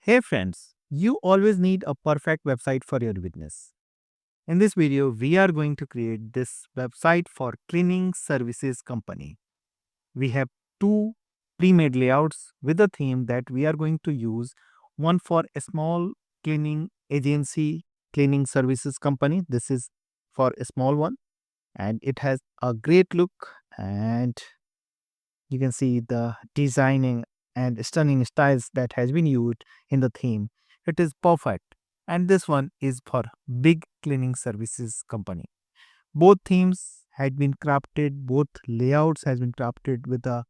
Hey friends, you always need a perfect website for your business. In this video, we are going to create this website for cleaning services company. We have two pre-made layouts with a theme that we are going to use. One for a small cleaning agency, cleaning services company. This is for a small one and it has a great look and you can see the designing and stunning styles that has been used in the theme. It is perfect. And this one is for big cleaning services company. Both themes had been crafted, both layouts has been crafted with a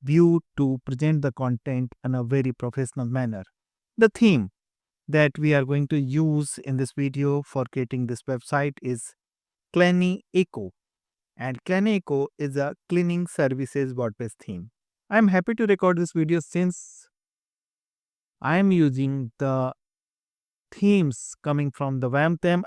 view to present the content in a very professional manner. The theme that we are going to use in this video for creating this website is ClanyEco, and ClanyEco is a cleaning services WordPress theme. I'm happy to record this video since I am using the themes coming from the WAM theme.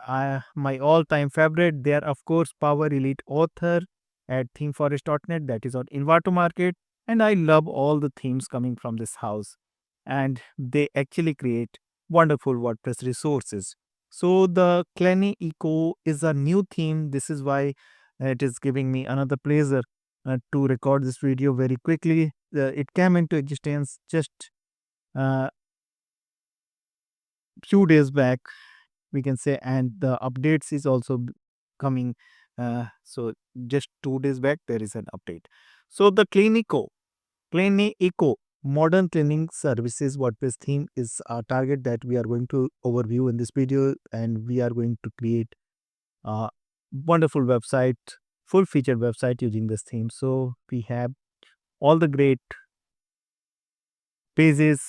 My all-time favorite, they are of course Power Elite Author at themeforest.net, that is on Invato Market, and I love all the themes coming from this house, and they actually create wonderful WordPress resources. So the ClanyEco is a new theme. This is why it is giving me another pleasure to record this video very quickly. It came into existence just uh, few days back, we can say, and the updates is also coming. So just 2 days back, there is an update. So the ClanyEco modern cleaning services WordPress theme is a target that we are going to overview in this video, and we are going to create a wonderful website, full featured website using this theme. So we have all the great pages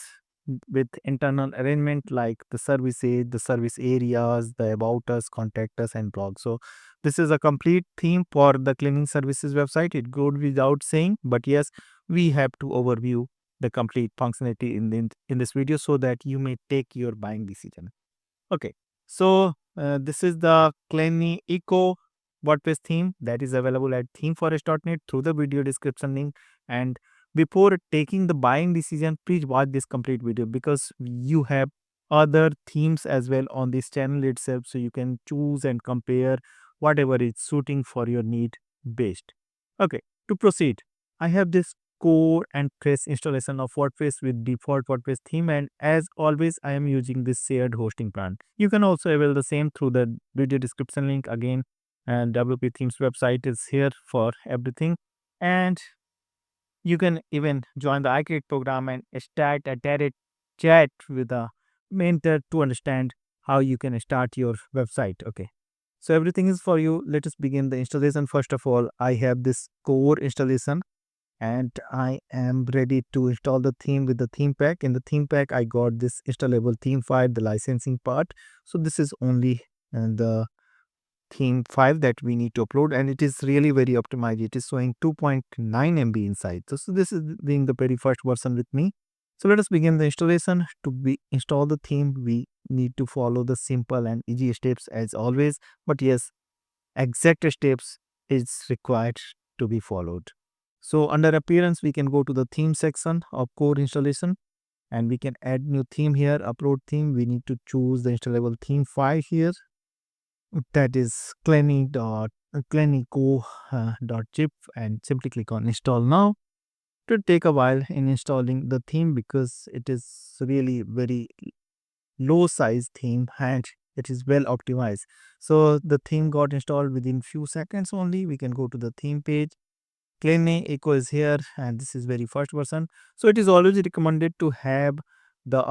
with internal arrangement like the services, the service areas, the about us, contact us, and blog. So this is a complete theme for the cleaning services website. It goes without saying, but yes, we have to overview the complete functionality in this video so that you may take your buying decision. Okay, so this is the ClanyEco WordPress theme that is available at themeforest.net through the video description link. And before taking the buying decision, please watch this complete video because you have other themes as well on this channel itself, so you can choose and compare whatever is suiting for your need based. Okay, to proceed, I have this core and fresh installation of WordPress with default WordPress theme, and as always I am using this shared hosting plan. You can also avail the same through the video description link again, and WP Themes website is here for everything. And you can even join the iCreate program and start a direct chat with a mentor to understand how you can start your website. Okay. So everything is for you. Let us begin the installation. First of all, I have this core installation and I am ready to install the theme with the theme pack. In the theme pack, I got this installable theme file, the licensing part. So this is only the theme file that we need to upload, and it is really very optimized. It is showing 2.9 MB inside. So this is being the very first version with me. So let us begin the installation. To install the theme, we need to follow the simple and easy steps as always. But yes, exact steps is required to be followed. So under appearance, we can go to the theme section of core installation and we can add new theme here, upload theme. We need to choose the installable theme file here. That is clannyco.zip and simply click on install now. It will take a while in installing the theme because it is really very low size theme and it is well optimized. So the theme got installed within few seconds only. We can go to the theme page. ClanyEco is here and this is very first version. So it is always recommended to have the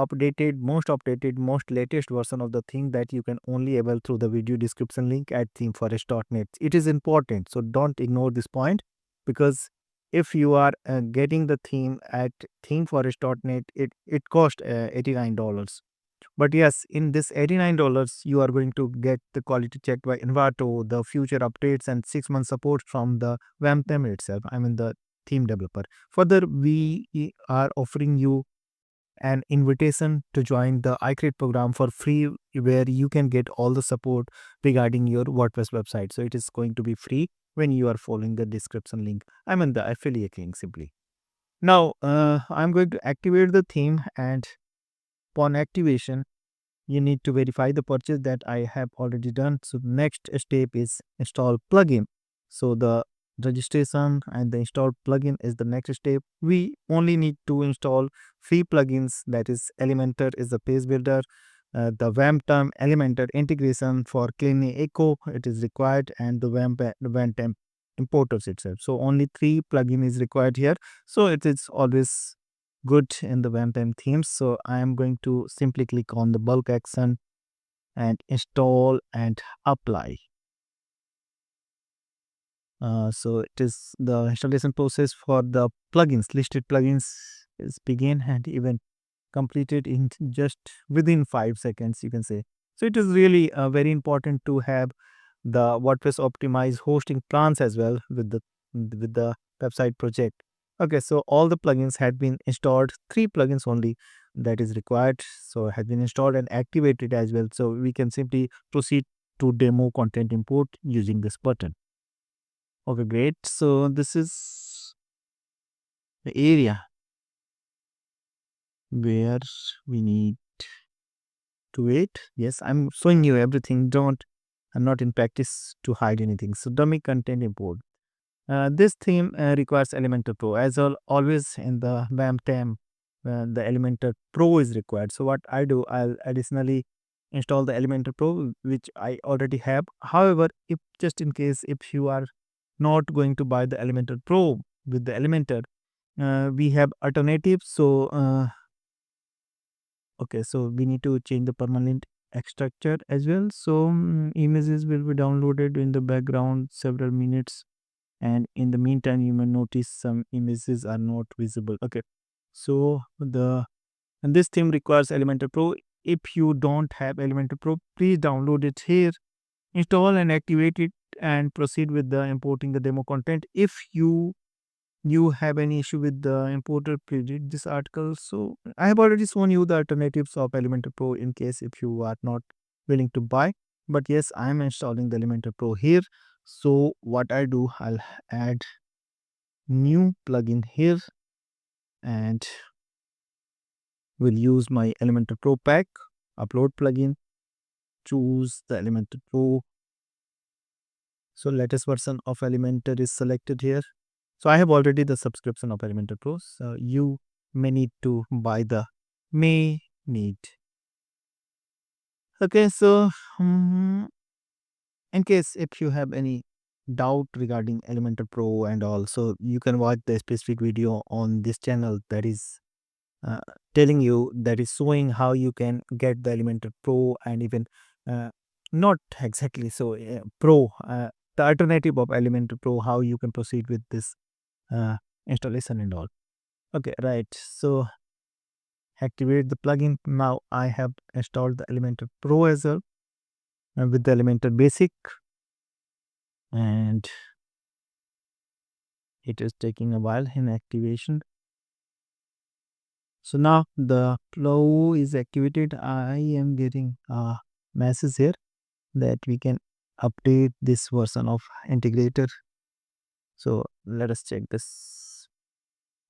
most updated, most latest version of the theme that you can only avail through the video description link at themeforest.net. It is important, so don't ignore this point, because if you are getting the theme at themeforest.net, it costs $89. But yes, in this $89, you are going to get the quality check by Envato, the future updates, and 6 months support from the WAM theme itself. I mean, the theme developer. Further, we are offering you an invitation to join the iCreate program for free, where you can get all the support regarding your WordPress website. So it is going to be free when you are following the description link. I mean, the affiliate link simply. Now, I'm going to activate the theme and upon activation, you need to verify the purchase that I have already done. So next step is install plugin. So the registration and the install plugin is the next step. We only need to install free plugins, that is Elementor is the page builder, the WAMP term Elementor integration for ClanyEco it is required, and the WAMP importers itself. So only 3 plugin is required here. So it is always good in the WAMP themes. So I am going to simply click on the bulk action and install and apply. So it is the installation process for the plugins, listed plugins is begin and even completed in just within 5 seconds, you can say. So it is really very important to have the WordPress optimized hosting plans as well with the website project. Okay, so all the plugins had been installed. 3 plugins only that is required. So had been installed and activated as well. So we can simply proceed to demo content import using this button. Okay, great. So this is the area where we need to wait. Yes, I'm showing you everything. I'm not in practice to hide anything. So dummy content import. This theme requires Elementor Pro. As always in the WAMP theme, the Elementor Pro is required. So what I do, I'll additionally install the Elementor Pro, which I already have. However, if just in case if you are not going to buy the Elementor Pro with the Elementor, we have alternatives. So okay, so we need to change the permanent structure as well. So images will be downloaded in the background several minutes, and in the meantime you may notice some images are not visible. Okay, so and this theme requires Elementor Pro. If you don't have Elementor Pro, please download it here, install and activate it, and proceed with the importing the demo content. If you have any issue with the importer, please read this article. So I have already shown you the alternatives of Elementor Pro in case if you are not willing to buy. But yes, I am installing the Elementor Pro here. So what I do, I'll add new plugin here and will use my Elementor Pro pack, upload plugin, choose the Elementor Pro. So latest version of Elementor is selected here. So I have already the subscription of Elementor Pro. So you may need to buy the need. Okay, so in case if you have any doubt regarding Elementor Pro and all, so you can watch the specific video on this channel that is uh, telling you, that is showing how you can get the Elementor Pro, and even not exactly so Pro, the alternative of Elementor Pro, how you can proceed with this installation and all. Okay, right. So activate the plugin. Now I have installed the Elementor Pro as well with the Elementor Basic, and it is taking a while in activation. So now the flow is activated. I am getting a message here that we can update this version of integrator. So let us check this.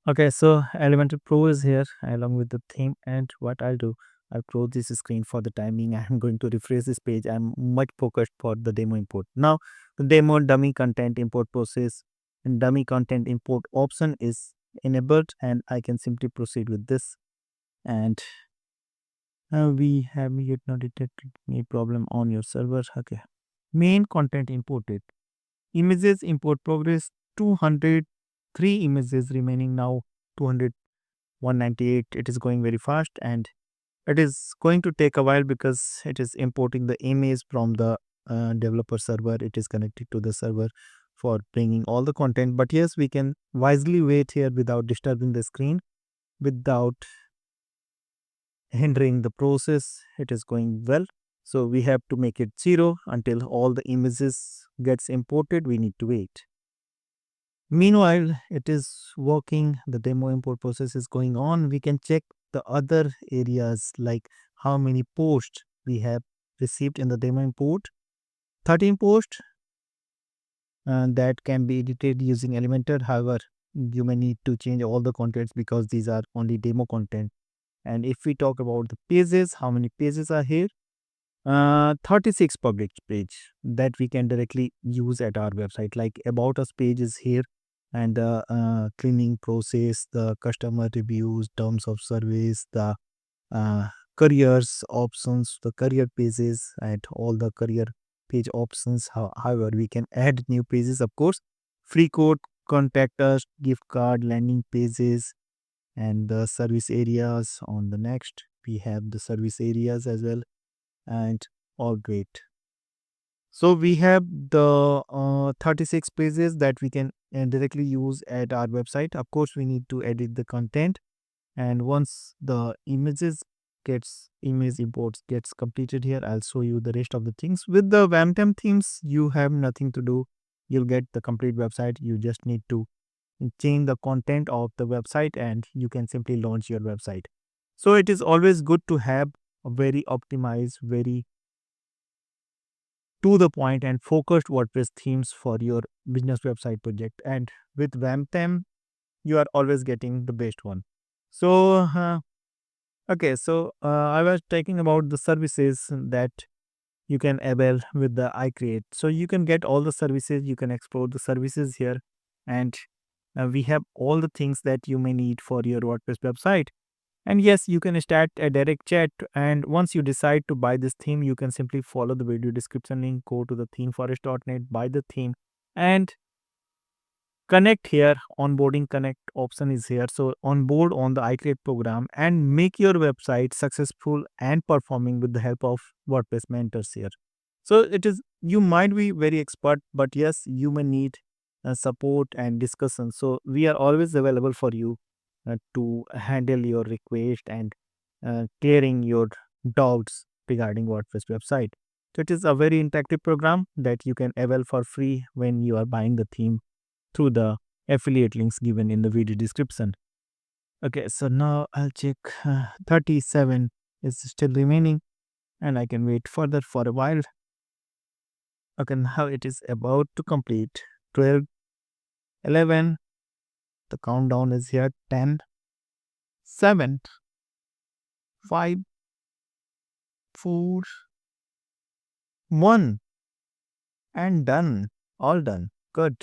Okay, so Elementor Pro is here along with the theme, and what I'll do, I'll close this screen for the timing. I'm going to refresh this page. I'm much focused for the demo import. Now the demo dummy content import process and dummy content import option is enabled, and I can simply proceed with this. And we have yet not detected any problem on your server. Okay, main content imported, images import progress 203 images remaining, now 200 198. It is going very fast, and it is going to take a while because it is importing the image from the developer server. It is connected to the server for bringing all the content. But yes, we can wisely wait here without disturbing the screen, without hindering the process. It is going well. So we have to make it 0 until all the images gets imported. We need to wait. Meanwhile, it is working. The demo import process is going on. We can check the other areas like how many posts we have received in the demo import. 13 posts that can be edited using Elementor. However, you may need to change all the contents because these are only demo content. And if we talk about the pages, how many pages are here? 36 public page that we can directly use at our website. Like about us page is here, and the cleaning process, the customer reviews, terms of service, the uh, careers options, the career pages, and all the career page options. However, we can add new pages, of course. Free code, contact us, gift card, landing pages, and the service areas. On the next, we have the service areas as well, and all great. So we have the 36 pages that we can directly use at our website. Of course, we need to edit the content, and once the image imports gets completed here, I'll show you the rest of the things. With the Vamtem themes, you have nothing to do. You'll get the complete website. You just need to change the content of the website, and you can simply launch your website. So it is always good to have a very optimized, very to the point and focused WordPress themes for your business website project. And with Vamtem, you are always getting the best one. So, okay, so I was talking about the services that you can avail with the iCreate. So you can get all the services, you can explore the services here, and we have all the things that you may need for your WordPress website. And yes, you can start a direct chat. And once you decide to buy this theme, you can simply follow the video description link, go to the themeforest.net, buy the theme, and connect here. Onboarding connect option is here. So onboard on the iCreate program and make your website successful and performing with the help of WordPress mentors here. So it is, you might be very expert, but yes, you may need support and discussion. So we are always available for you to handle your request and clearing your doubts regarding WordPress website. So it is a very interactive program that you can avail for free when you are buying the theme through the affiliate links given in the video description. Okay, so now I'll check 37 is still remaining, and I can wait further for a while. Okay, now it is about to complete. 12, 11, the countdown is here. 10, 7, 5, 4, 1, and done. All done. Good.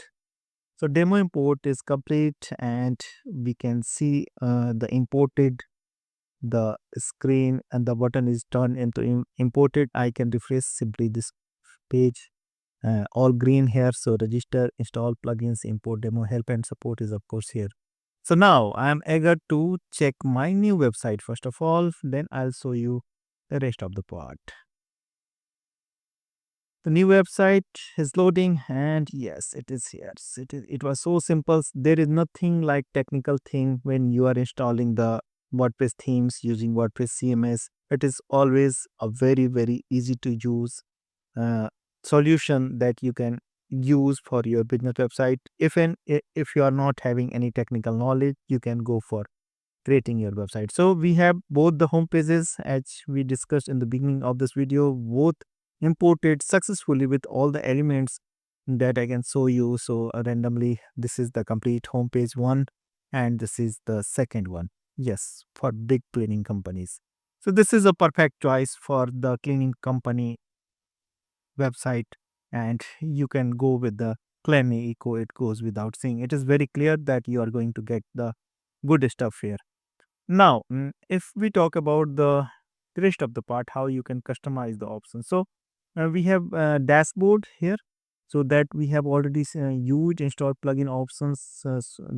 So demo import is complete, and we can see the imported, the screen and the button is turned into imported. I can refresh simply this page, all green here. So register, install plugins, import demo, help and support is of course here. So now I am eager to check my new website first of all, then I'll show you the rest of the part. The new website is loading, and yes, it is here. It was so simple. There is nothing like technical thing when you are installing the WordPress themes using WordPress CMS. It is always a very, very easy to use uh, solution that you can use for your business website. If you are not having any technical knowledge, you can go for creating your website. So we have both the home pages as we discussed in the beginning of this video, both imported successfully with all the elements that I can show you. So randomly, this is the complete home page one, and this is the second one. Yes, for big cleaning companies. So this is a perfect choice for the cleaning company website, and you can go with the ClanyEco. It goes without saying. It is very clear that you are going to get the good stuff here. Now, if we talk about the rest of the part, how you can customize the options. So we have dashboard here. So that we have already used install plugin options,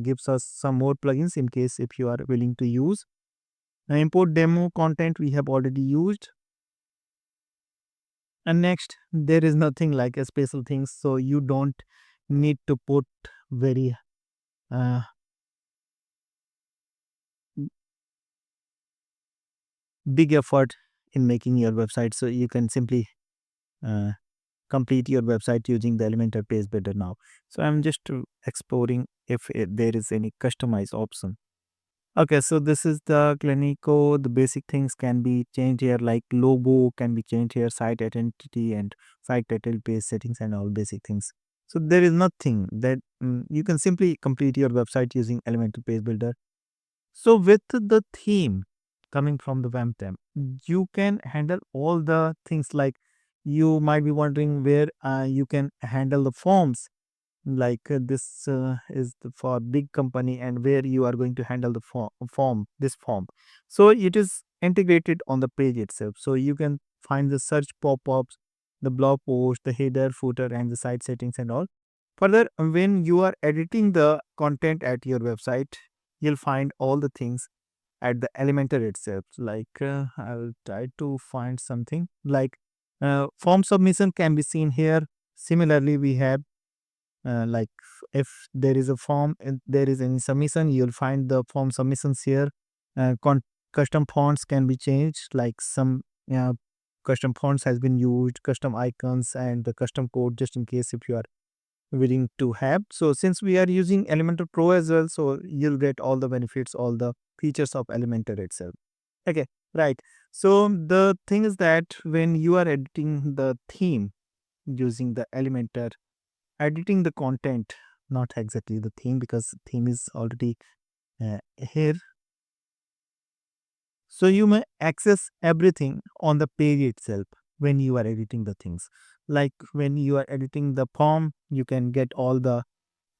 gives us some more plugins in case if you are willing to use. Import demo content we have already used. And next, there is nothing like a special things. So you don't need to put very uh, big effort in making your website. So you can simply uh, complete your website using the Elementor page builder now. So I'm just exploring if there is any customized option. Okay, so this is the ClanyEco. The basic things can be changed here, like logo can be changed here, site identity and site title, page settings, and all basic things. So there is nothing that you can simply complete your website using Elementor page builder. So with the theme, coming from the WAMP temp. You can handle all the things, like you might be wondering where you can handle the forms, like this is for big company, and where you are going to handle the this form. So it is integrated on the page itself, so you can find the search pop-ups, the blog post, the header, footer, and the site settings and all. Further, when you are editing the content at your website, you'll find all the things at the Elementor itself. Like I'll try to find something like form submission can be seen here. Similarly, we have like if there is a form and there is any submission, you'll find the form submissions here. uh, con- Custom fonts can be changed, like some custom fonts has been used, custom icons, and the custom code, just in case if you are willing to have. So since we are using Elementor Pro as well, so you'll get all the benefits, all the features of Elementor itself. Okay, right. So the thing is that when you are editing the theme using the Elementor, editing the content, not exactly the theme, because theme is already here. So you may access everything on the page itself when you are editing the things. Like when you are editing the form, you can get all the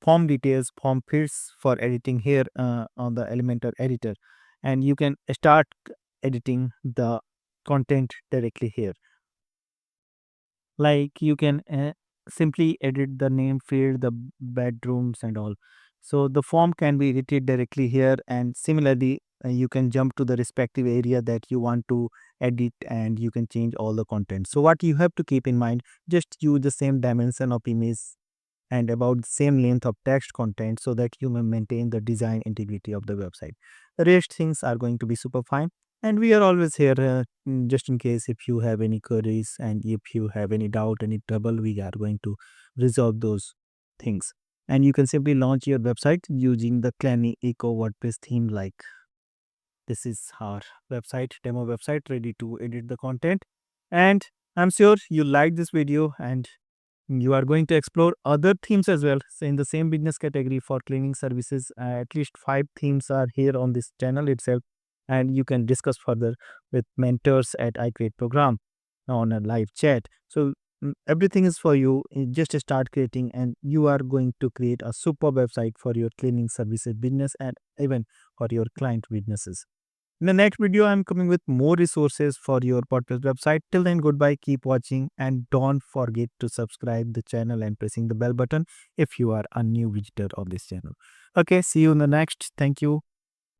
form details, form fields for editing here on the Elementor editor, and you can start editing the content directly here. Like you can simply edit the name field, the bedrooms and all. So the form can be edited directly here, and similarly you can jump to the respective area that you want to edit, and you can change all the content. So what you have to keep in mind, just use the same dimension of image and about the same length of text content, so that you may maintain the design integrity of the website. The rest things are going to be super fine. And we are always here just in case if you have any queries, and if you have any doubt, any trouble, we are going to resolve those things. And you can simply launch your website using the ClanyEco WordPress theme. Like this is our website, demo website, ready to edit the content. And I'm sure you like this video, and you are going to explore other themes as well. So in the same business category for cleaning services, at least 5 themes are here on this channel itself, and you can discuss further with mentors at I Create Program on a live chat. So everything is for you. Just start creating, and you are going to create a super website for your cleaning services business, and even for your client businesses. In the next video, I'm coming with more resources for your WordPress website. Till then, goodbye, keep watching, and don't forget to subscribe the channel and pressing the bell button if you are a new visitor of this channel. Okay, see you in the next. Thank you.